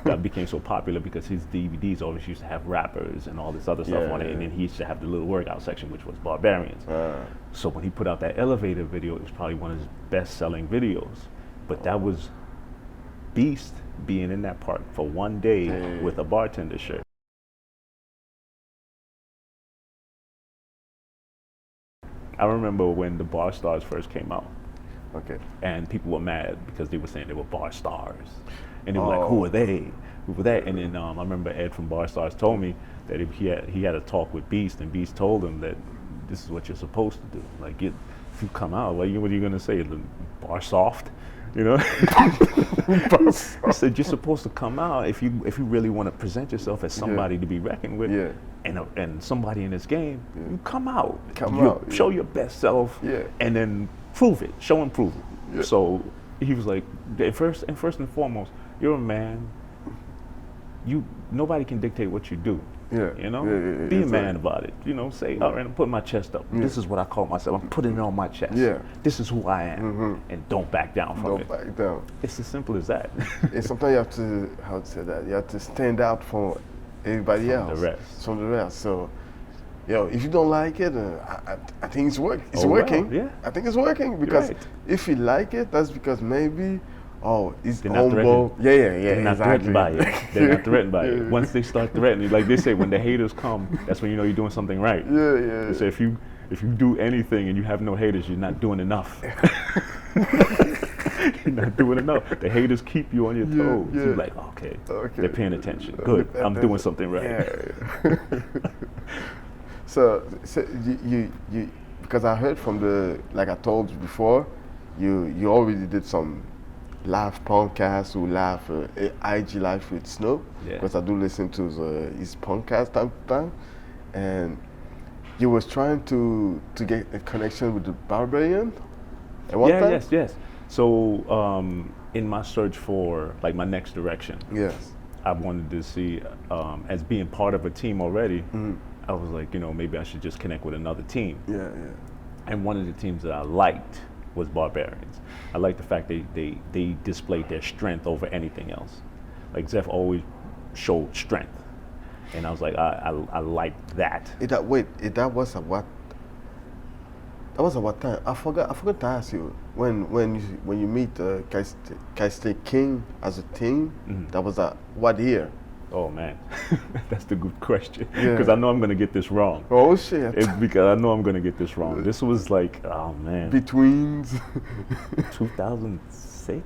that became so popular because his DVDs always used to have rappers and all this other stuff on it, and then he used to have the little workout section, which was Barbarians. So when he put out that elevator video, it was probably one of his best-selling videos. But that was Beast being in that park for one day with a bartender shirt. I remember when the Barstazz first came out. Okay. And people were mad because they were saying they were bar stars. And they were like, who are they? Who were that? And then I remember Ed from Barstazz told me that if he had a talk with Beast, and Beast told him that this is what you're supposed to do. Like, if you come out, what are you going to say? Bar soft? You know? I said, you're supposed to come out if you really want to present yourself as somebody to be reckoned with, and somebody in this game, you come out. Show your best self, and then prove it. Show and prove it. So he was like, first and foremost, you're a man. Nobody can dictate what you do. You know, be a man about it. You know, say, all right, I'm putting my chest up. This is what I call myself. I'm putting it on my chest. This is who I am, and don't back down from it. Don't back down. It's as simple as that. And sometimes you have to, how to say that? You have to stand out from everybody else. From the rest. So, if you don't like it, I think it's working. It's working. Yeah. I think it's working because if you like it, that's because maybe. He's They're humble. They're not threatened by it. They're not threatened by it. Once they start threatening, like they say, when the haters come, that's when you know you're doing something right. They say if you do anything and you have no haters, you're not doing enough. You're not doing enough. The haters keep you on your toes. You're like, okay, they're paying attention. Good, I'm doing something right. So you because I heard from like I told you before, you already did some live podcast or live IG live with Snoop, because I do listen to his podcast time to time, and you was trying to get a connection with the Barbarian at one time? Yes. So in my search for like my next direction, I wanted to see as being part of a team already. I was like, maybe I should just connect with another team. And one of the teams that I liked was Barbarians. I like the fact they displayed their strength over anything else. Like Zeph always showed strength, and I was like, I like that. That was at what? That was at what time? I forgot to ask you when you meet Calisthenic King as a team. That was at what year? Oh man, that's the good question. Because I know I'm gonna get this wrong. Oh shit! Because I know I'm gonna get this wrong. This was like, oh man. Between 2006.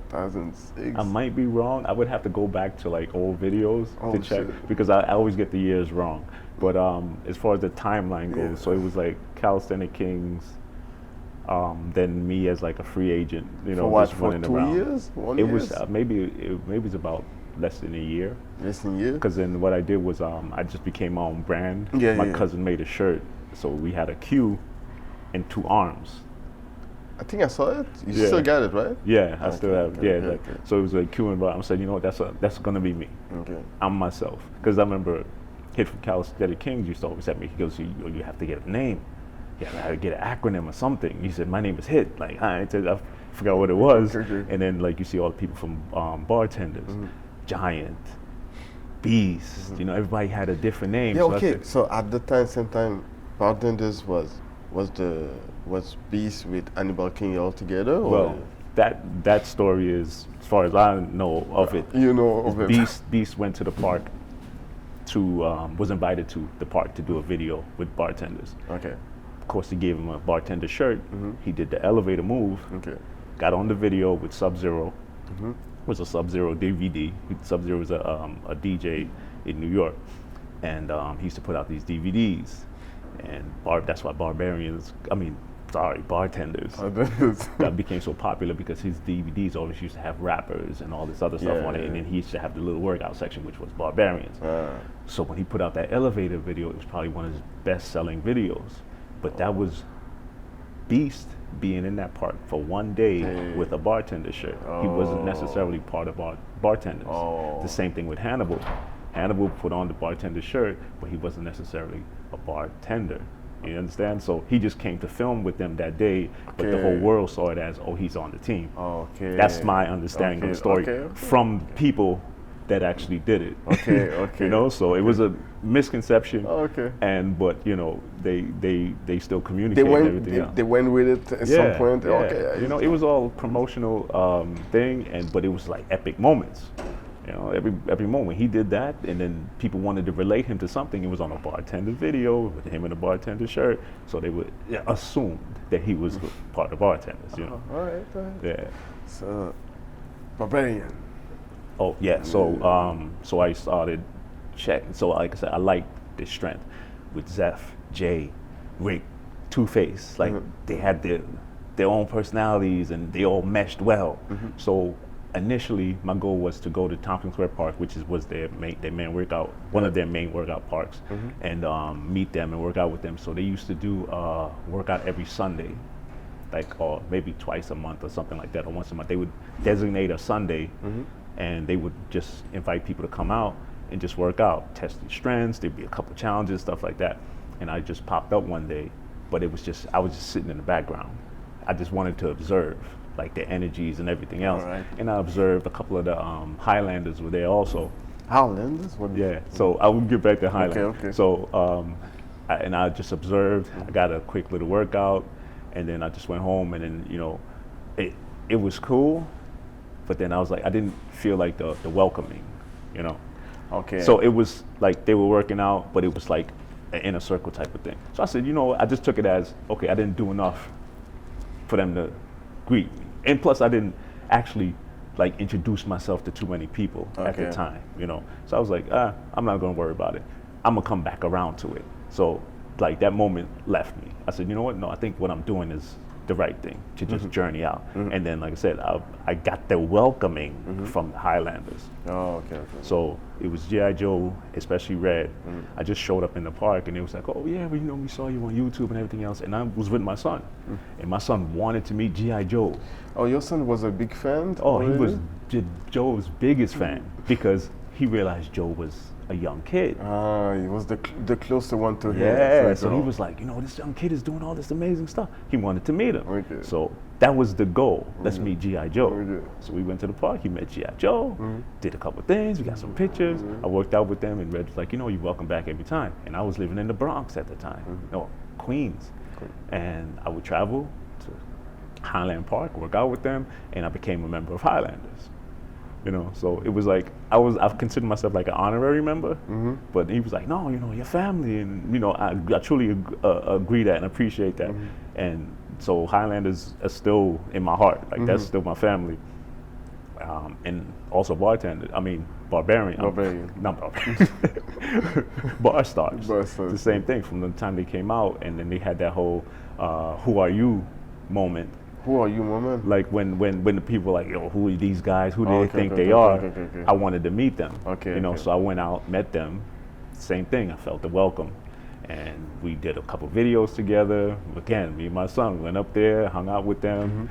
2006. I might be wrong. I would have to go back to like old videos to check because I always get the years wrong. But as far as the timeline goes, so it was like Calisthenic Kings. Then me as like a free agent, for what, just for running 2 around. years? 1 It year? was maybe it's about less than a year. Less than a year? Because then what I did was I just became my own brand. My cousin made a shirt, so we had a Q and 2 arms. I think I saw it. You still got it, right? Yeah, I still have. So it was like Q and I said, that's gonna be me. I'm myself. Because I remember Hit from Calisthenic Kings used to always at me. He goes, you have to get a name. You have to get an acronym or something. He said, my name is Hit. Like, I forgot what it was. And then like you see all the people from Bartendaz, Giant, Beast. Everybody had a different name. So at the time, same time, Bartendaz was Beast with Animal King all together? Or? Well, that story is, as far as I know of it. You know of it. Beast went to the park was invited to the park to do a video with Bartendaz. Of course, they gave him a bartender shirt. He did the elevator move. Got on the video with SUB0. It was a SUB0 DVD. SUB0 was a DJ in New York, and he used to put out these DVDs. And that's why Bartendaz that became so popular because his DVDs always used to have rappers and all this other stuff on it, and then he used to have the little workout section, which was Barbarians. So when he put out that elevator video, it was probably one of his best-selling videos. But that was Beast being in that park for one day with a bartender shirt. He wasn't necessarily part of Bartendaz. The same thing with Hannibal. Hannibal put on the bartender shirt, but he wasn't necessarily a bartender. You understand? So he just came to film with them that day, but the whole world saw it as, he's on the team. That's my understanding of the story from people that actually did it. Okay, okay. You know, so it was a misconception. Oh, okay. But you know, they still communicate and everything else. They went with it at some point. Yeah. Okay. You know, it was all promotional thing, but it was like epic moments. You know, every moment he did that, and then people wanted to relate him to something. It was on a bartender video with him in a bartender shirt, so they would assume that he was part of Bartendaz. You know. All right. Yeah. So, Barbarian. Oh yeah. So I started checking. So like I said, I liked the strength with Zeph, Jay, Rick, Two-Face. Like they had their own personalities and they all meshed well. So initially, my goal was to go to Tompkins Square Park, which was their main workout, one of their main workout parks, and meet them and work out with them. So they used to do workout every Sunday, like or maybe twice a month or something like that, or once a month. They would designate a Sunday, and they would just invite people to come out and just work out, test their strengths. There'd be a couple challenges, stuff like that. And I just popped up one day, but I was just sitting in the background. I just wanted to observe, like their energies and everything else. Right. And I observed a couple of the Highlanders were there also. Highlanders? Yeah, so I will get back to Highlanders. Okay. So, I just observed, I got a quick little workout, and then I just went home, and then, you know, it was cool, but then I was like, I didn't feel like the welcoming, you know. Okay. So it was like they were working out, but it was like an inner circle type of thing. So I said, you know, I just took it as, okay, I didn't do enough for them to greet me. And plus I didn't actually like introduce myself to too many people at the time, you know. So I was like, I'm not gonna worry about it. I'm gonna come back around to it. So like that moment left me. I said, you know what, no, I think what I'm doing is the right thing, to just journey out. And then like I said, I got the welcoming from the Highlanders. Oh, okay. So it was G.I. Joe, especially Red. I just showed up in the park and it was like, oh yeah, well, you know, we saw you on YouTube and everything else. And I was with my son. And my son wanted to meet G.I. Joe. Oh, your son was a big fan? Oh, he was Joe's biggest fan because he realized Joe was a young kid. He was the closer one to him. Yeah, so he was like, you know, this young kid is doing all this amazing stuff. He wanted to meet him. Okay. So that was the goal. Let's meet G.I. Joe. Okay. So we went to the park, he met G.I. Joe, did a couple of things, we got some pictures. I worked out with them, and Red was like, you know, you're welcome back every time. And I was living in the Bronx at the time, no, Queens. And I would travel to Highland Park, work out with them, and I became a member of Highlanders. You know, so it was like I've considered myself like an honorary member, but he was like, no, you know, your family, and you know, I truly agree that and appreciate that, and so Highlanders are still in my heart, like that's still my family, and also Barbarian, not Barbarian, barstazz, the same thing from the time they came out, and then they had that whole "Who are you?" moment. Who are you, moment? Like when the people were like, yo, who are these guys? Who do they think they are? I wanted to meet them. You know, so I went out, met them. Same thing. I felt the welcome, and we did a couple videos together. Again, me and my son went up there, hung out with them,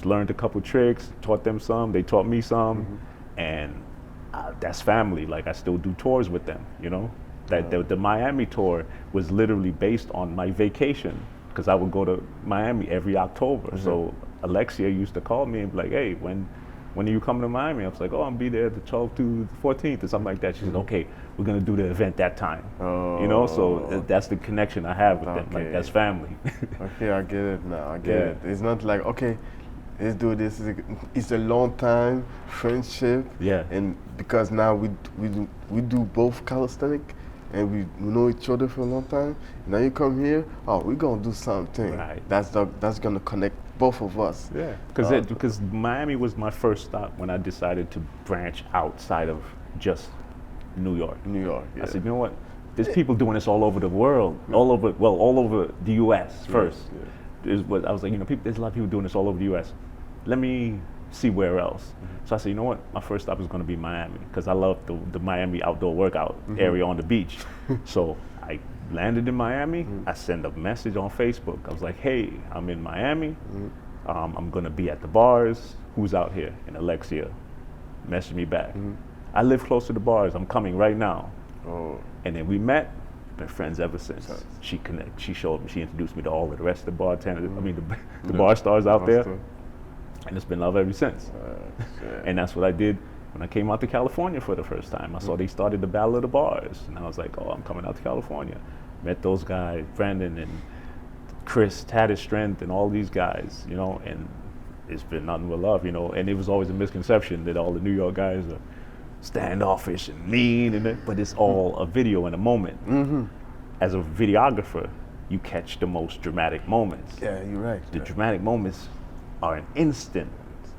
learned a couple tricks, taught them some. They taught me some, and that's family. Like I still do tours with them. You know, that the Miami tour was literally based on my vacation. Because I would go to Miami every October. So Alexia used to call me and be like, hey, when are you coming to Miami? I was like, oh, I'll be there the 12th to the 14th or something like that. She said, okay, we're going to do the event that time. You know, so that's the connection I have with them. Like, that's family. Okay, I get it now. I get it. It's not like, okay, let's do this. It's a long time friendship. Yeah. And because now we do both calisthenics. And we know each other for a long time. Now you come here, we're gonna do something. Right. That's gonna connect both of us. Yeah. Because Miami was my first stop when I decided to branch outside of just New York. Yeah. I said, you know what? There's people doing this all over the world, all over the U.S. first. I was like, you know, there's a lot of people doing this all over the U.S. Let me see where else. So I said, you know what, my first stop is going to be Miami because I love the Miami outdoor workout area on the beach. So I landed in Miami. I sent a message on Facebook. I was like, hey, I'm in Miami. I'm going to be at the bars. Who's out here? And Alexia messaged me back. I live close to the bars. I'm coming right now. And then we met. Been friends ever since. She showed me, she introduced me to all of the rest of the bartenders, the bar stars out there. And it's been love ever since. And that's what I did When I came out to California for the first time, I saw they started the Battle of the Bars, and I was like, oh, I'm coming out to California. Met those guys, Brandon and Chris, Tatted Strength, and all these guys, you know, and it's been nothing but love, you know. And it was always a misconception that all the New York guys are standoffish and mean, but it's all a video in a moment. As a videographer, you catch the most dramatic moments. Yeah, you're right. The dramatic moments are an instant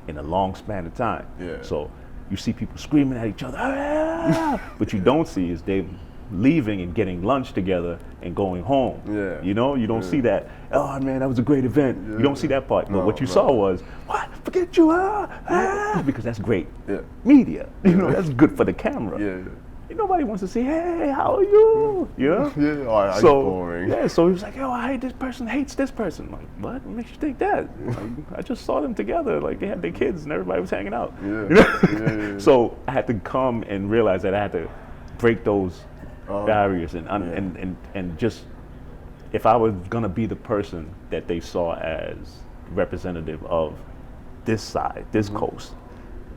in a long span of time. Yeah. So you see people screaming at each other, "Ah!" What you don't see is them leaving and getting lunch together and going home. Yeah. You know, you don't see that, oh man, that was a great event. Yeah. You don't see that part. But what you saw was, what? Forget you, because that's great. Yeah. Media. You know, that's good for the camera. Yeah. Nobody wants to say, hey, how are you? You know? Yeah, oh, So, boring. yeah, so he was like, yo, I hate this person, hates this person. I'm like, what makes you think that? Like, I just saw them together, like they had their kids and everybody was hanging out. Yeah. You know? Yeah. So I had to come and realize that I had to break those barriers and just, if I was gonna be the person that they saw as representative of this side, this coast,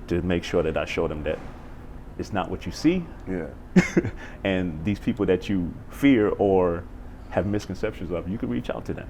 to make sure that I showed them that it's not what you see. Yeah. And these people that you fear or have misconceptions of, you can reach out to them.